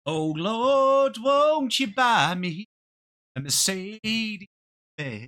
Oh Lord, won't you buy me a Mercedes Benz?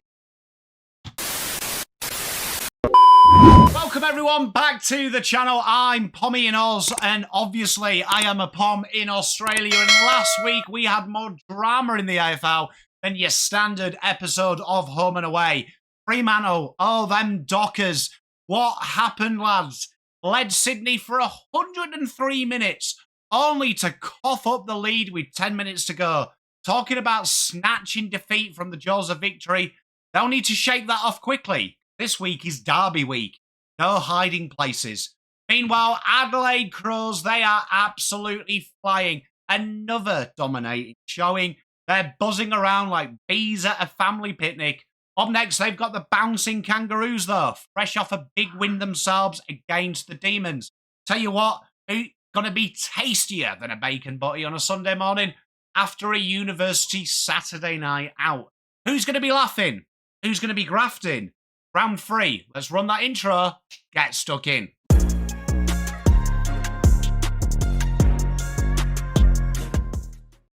Welcome everyone back to the channel. I'm PommyInOz, and obviously I am a Pom in Australia. And last week we had more drama in the AFL than your standard episode of Home and Away. Fremantle, oh them Dockers. What happened, lads? Led Sydney for 103 minutes, only to cough up the lead with 10 minutes to go. Talking about snatching defeat from the jaws of victory, they'll need to shake that off quickly. This week is Derby week. No hiding places. Meanwhile, Adelaide Crows, they are absolutely flying. Another dominating showing. They're buzzing around like bees at a family picnic. Up next, they've got the bouncing Kangaroos, though, fresh off a big win themselves against the Demons. Tell you what, it's going to be tastier than a bacon butty on a Sunday morning after a university Saturday night out. Who's going to be laughing? Who's going to be grafting? Round 3. Let's run that intro. Get stuck in.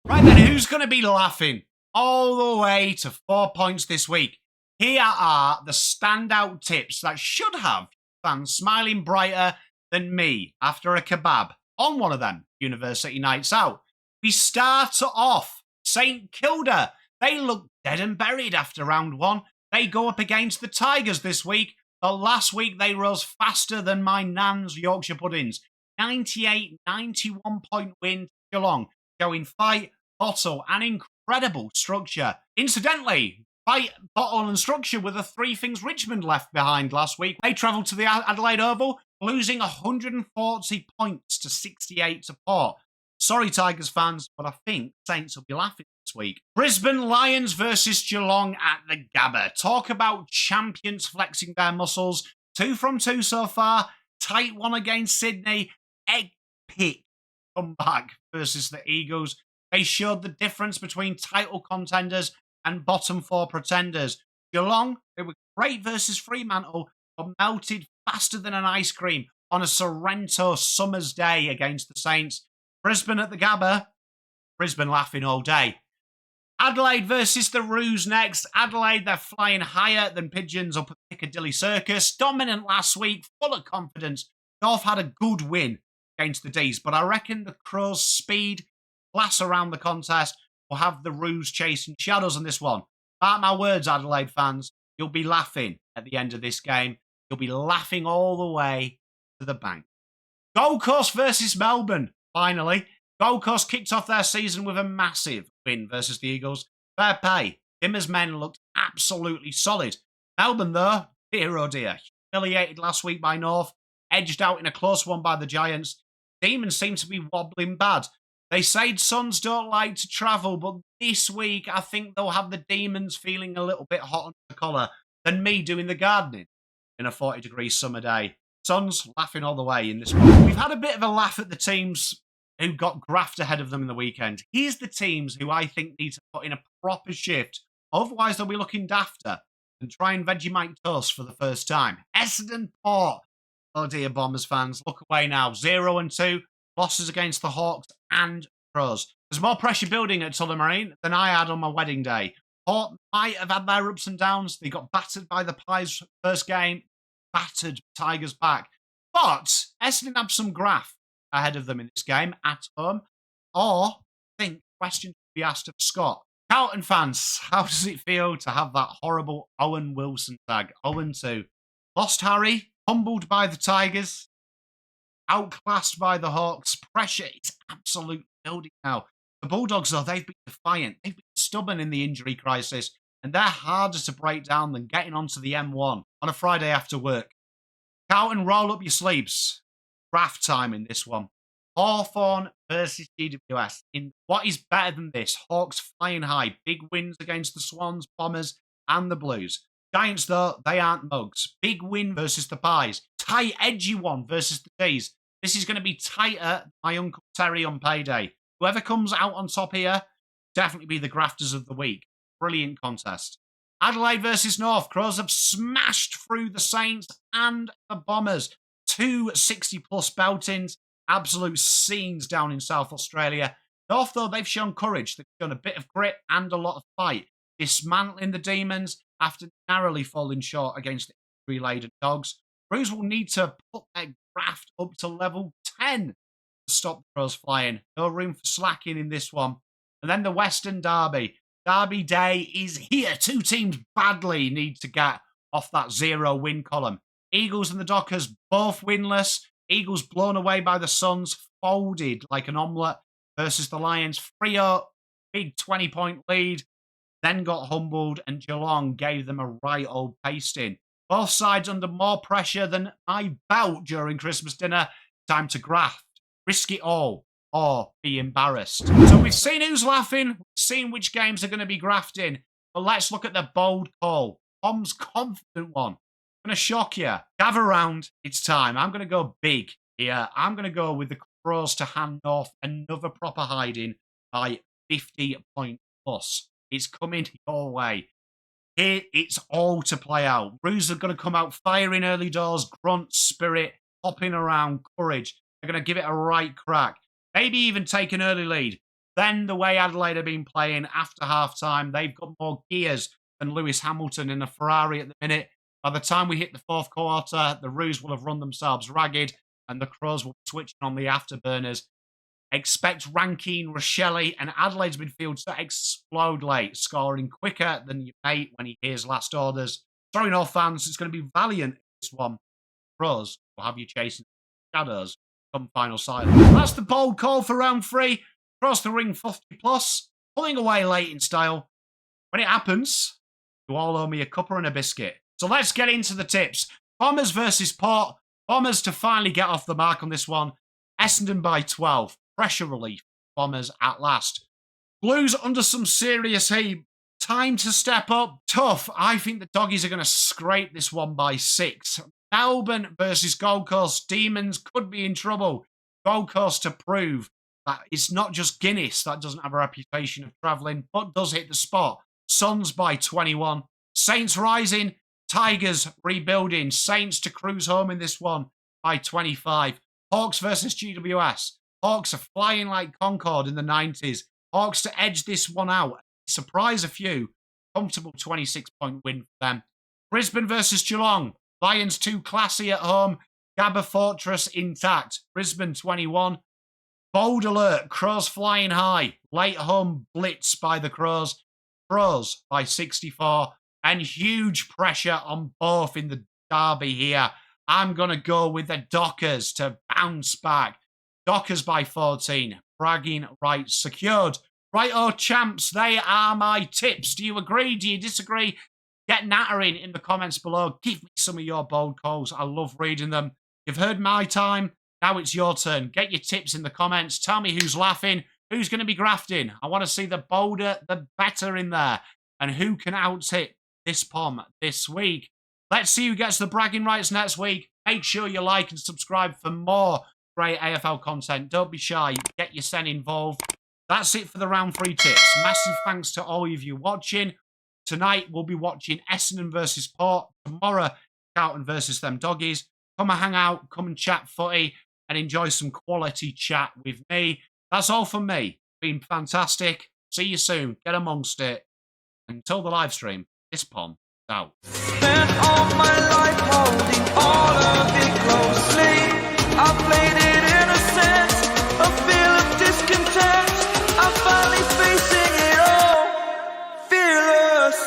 Right then, who's going to be laughing all the way to 4 points this week? Here are the standout tips that should have fans smiling brighter than me after a kebab on one of them university nights out. We start off St Kilda. They look dead and buried after round 1. They go up against the Tigers this week, but last week they rose faster than my nan's Yorkshire puddings. 98-91 point win to Geelong, showing fight, bottle and incredible structure. Incidentally, fight, bottle and structure were the 3 things Richmond left behind last week. They travelled to the Adelaide Oval, losing 140 points to 68 to Port. Sorry, Tigers fans, but I think Saints will be laughing this week. Brisbane Lions versus Geelong at the Gabba. Talk about champions flexing their muscles. 2 from 2 so far. Tight one against Sydney. Epic comeback versus the Eagles. They showed the difference between title contenders and bottom 4 pretenders. Geelong, they were great versus Fremantle, but melted faster than an ice cream on a Sorrento summer's day against the Saints. Brisbane at the Gabba, Brisbane laughing all day. Adelaide versus the Roos next. Adelaide, they're flying higher than pigeons up at Piccadilly Circus. Dominant last week, full of confidence. North had a good win against the D's, but I reckon the Crows' speed, class around the contest, will have the Roos chasing shadows on this one. Mark my words, Adelaide fans, you'll be laughing at the end of this game. You'll be laughing all the way to the bank. Gold Coast versus Melbourne. Finally, Gold Coast kicked off their season with a massive win versus the Eagles. Fair play. Dimmer's men looked absolutely solid. Melbourne, though, dear oh dear, humiliated last week by North, edged out in a close one by the Giants. Demons seem to be wobbling bad. They say Suns don't like to travel, but this week I think they'll have the Demons feeling a little bit hot under the collar than me doing the gardening in a 40-degree summer day. Suns laughing all the way in this one. We've had a bit of a laugh at the teams who got graft ahead of them in the weekend. Here's the teams who I think need to put in a proper shift. Otherwise, they'll be looking dafter and try and Vegemite toast for the first time. Essendon Port. Oh dear, Bombers fans. Look away now. 0-2. Losses against the Hawks and Crows. There's more pressure building at Tullamarine than I had on my wedding day. Port might have had their ups and downs. They got battered by the Pies first game. Battered Tigers back. But Essendon have some graft ahead of them in this game at home. Or, I think questions should be asked of Scott. Carlton fans, how does it feel to have that horrible Owen Wilson tag? 0-2. Lost Harry, humbled by the Tigers, outclassed by the Hawks. Pressure is absolute building now. The Bulldogs, though, they've been defiant. They've been stubborn in the injury crisis, and they're harder to break down than getting onto the M1 on a Friday after work. Carlton, roll up your sleeves. Draft time in this one. Hawthorn versus GWS. In what is better than this? Hawks flying high. Big wins against the Swans, Bombers, and the Blues. Giants, though, they aren't mugs. Big win versus the Pies. Tight, edgy one versus the D's. This is going to be tighter than my Uncle Terry on payday. Whoever comes out on top here, definitely be the grafters of the week. Brilliant contest. Adelaide versus North. Crows have smashed through the Saints and the Bombers. 2 60-plus beltings. Absolute scenes down in South Australia. North, though, they've shown courage. They've shown a bit of grit and a lot of fight, dismantling the Demons after narrowly falling short against the injury-laden Dogs. Roos will need to put their graft up to level 10 to stop the Crows flying. No room for slacking in this one. And then the Western Derby. Derby Day is here. Two teams badly need to get off that 0-win column. Eagles and the Dockers both winless. Eagles blown away by the Suns, folded like an omelette versus the Lions. 3-0, big 20-point lead, then got humbled, and Geelong gave them a right old pasting. Both sides under more pressure than I felt during Christmas dinner. Time to graft, risk it all, or be embarrassed. So we've seen who's laughing, we've seen which games are going to be grafting, but let's look at the bold call. Tom's confident one. I'm going to shock you. Gather round. It's time. I'm going to go big here. I'm going to go with the Crows to hand off another proper hiding by 50 point plus. It's coming your way. Here, it's all to play out. Roos are going to come out firing early doors, grunt, spirit, hopping around, courage. They're going to give it a right crack. Maybe even take an early lead. Then the way Adelaide have been playing after half-time, they've got more gears than Lewis Hamilton in a Ferrari at the minute. By the time we hit the fourth quarter, the Roos will have run themselves ragged and the Crows will be switching on the afterburners. Expect Rankine, Rochelle and Adelaide's midfield to explode late, scoring quicker than your mate when he hears last orders. Sorry, no fans, it's going to be valiant, this one. Crows will have you chasing shadows come final silence. That's the bold call for round 3. Cross the ring 50 plus, pulling away late in style. When it happens, you all owe me a cuppa and a biscuit. So let's get into the tips. Bombers versus Port. Bombers to finally get off the mark on this one. Essendon by 12. Pressure relief. Bombers at last. Blues under some serious heat. Time to step up. Tough. I think the Doggies are going to scrape this one by 6. Melbourne versus Gold Coast. Demons could be in trouble. Gold Coast to prove that it's not just Guinness that doesn't have a reputation of travelling, but does hit the spot. Suns by 21. Saints rising. Tigers rebuilding. Saints to cruise home in this one by 25. Hawks versus GWS. Hawks are flying like Concorde in the 90s. Hawks to edge this one out. Surprise a few. Comfortable 26-point win for them. Brisbane versus Geelong. Lions too classy at home. Gabba Fortress intact. Brisbane 21. Bold alert. Crows flying high. Late home blitz by the Crows. Crows by 64. And huge pressure on both in the derby here. I'm going to go with the Dockers to bounce back. Dockers by 14. Bragging rights secured. Right-o champs, they are my tips. Do you agree? Do you disagree? Get nattering in the comments below. Give me some of your bold calls. I love reading them. You've heard my time. Now it's your turn. Get your tips in the comments. Tell me who's laughing. Who's going to be grafting? I want to see the bolder, the better in there. And who can out-tip this Pom this week. Let's see who gets the bragging rights next week. Make sure you like and subscribe for more great AFL content. Don't be shy. Get your sen involved. That's it for the round 3 tips. Massive thanks to all of you watching. Tonight we'll be watching Essendon versus Port. Tomorrow, Carlton versus them Doggies. Come and hang out. Come and chat footy and enjoy some quality chat with me. That's all from me. Been fantastic. See you soon. Get amongst it. Until the live stream. This Pom out. Spent all my life holding all of it closely. I played it innocent, a feel of discontent. I'm finally facing it all, fearless.